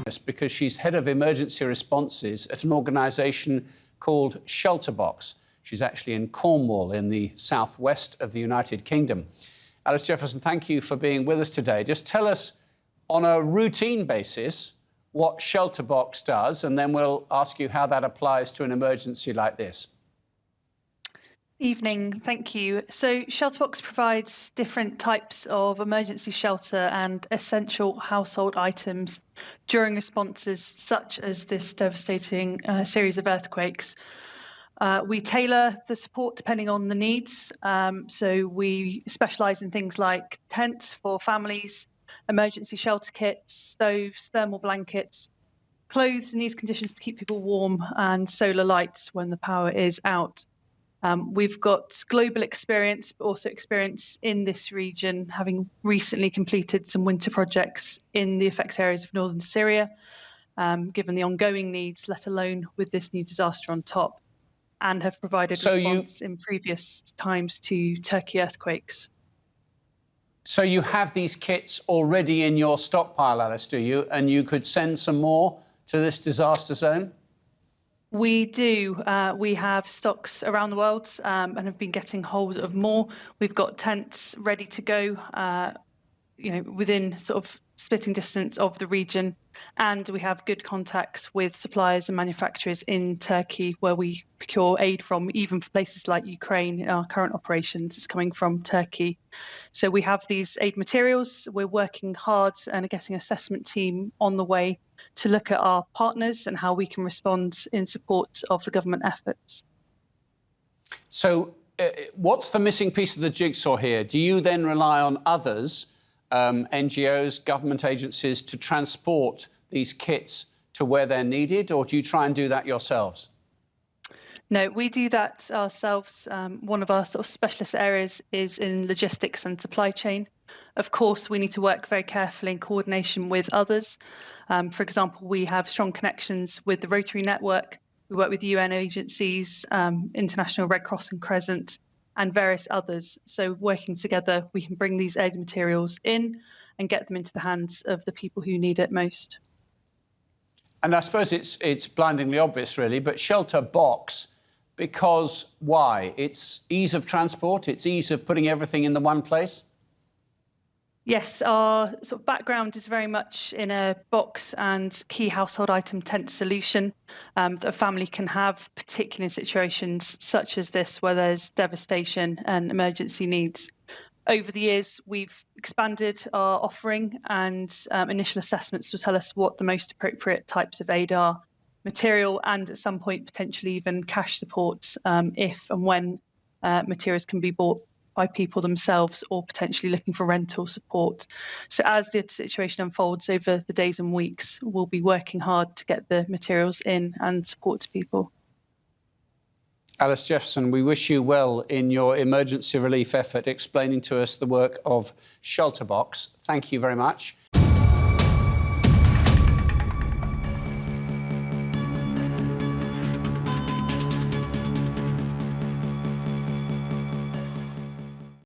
us because she's head of emergency responses at an organisation called ShelterBox. She's actually in Cornwall in the southwest of the United Kingdom. Alice Jefferson, thank you for being with us today. Just tell us on a routine basis what ShelterBox does, and then we'll ask you how that applies to an emergency like this. Evening, thank you. So ShelterBox provides different types of emergency shelter and essential household items during responses such as this devastating series of earthquakes. We tailor the support depending on the needs. So we specialise in things like tents for families, emergency shelter kits, stoves, thermal blankets, clothes in these conditions to keep people warm, and solar lights when the power is out. We've got global experience, but also experience in this region, having recently completed some winter projects in the effects areas of northern Syria, given the ongoing needs, let alone with this new disaster on top, and have provided response in previous times to Turkey earthquakes. So you have these kits already in your stockpile, Alice, do you? And you could send some more to this disaster zone? We do. We have stocks around the world and have been getting hold of more. We've got tents ready to go, within sort of spitting distance of the region. And we have good contacts with suppliers and manufacturers in Turkey where we procure aid from, even for places like Ukraine. Our current operations is coming from Turkey. So we have these aid materials. We're working hard and are getting an assessment team on the way to look at our partners and how we can respond in support of the government efforts. So what's the missing piece of the jigsaw here? Do you then rely on others, NGOs, government agencies, to transport these kits to where they're needed, or do you try and do that yourselves? No, we do that ourselves. One of our sort of specialist areas is in logistics and supply chain. Of course, we need to work very carefully in coordination with others. For example, we have strong connections with the Rotary Network. We work with UN agencies, International Red Cross and Crescent, and various others. So working together, we can bring these aid materials in and get them into the hands of the people who need it most. And I suppose it's blindingly obvious, really, but ShelterBox, because why? It's ease of transport, it's ease of putting everything in the one place? Yes, our sort of background is very much in a box and key household item tent solution that a family can have, particularly in situations such as this where there's devastation and emergency needs. Over the years, we've expanded our offering, and initial assessments will tell us what the most appropriate types of aid are. Material and at some point potentially even cash support if and when materials can be bought by people themselves or potentially looking for rental support. So as the situation unfolds over the days and weeks, we'll be working hard to get the materials in and support to people. Alice Jefferson, we wish you well in your emergency relief effort, explaining to us the work of ShelterBox. Thank you very much.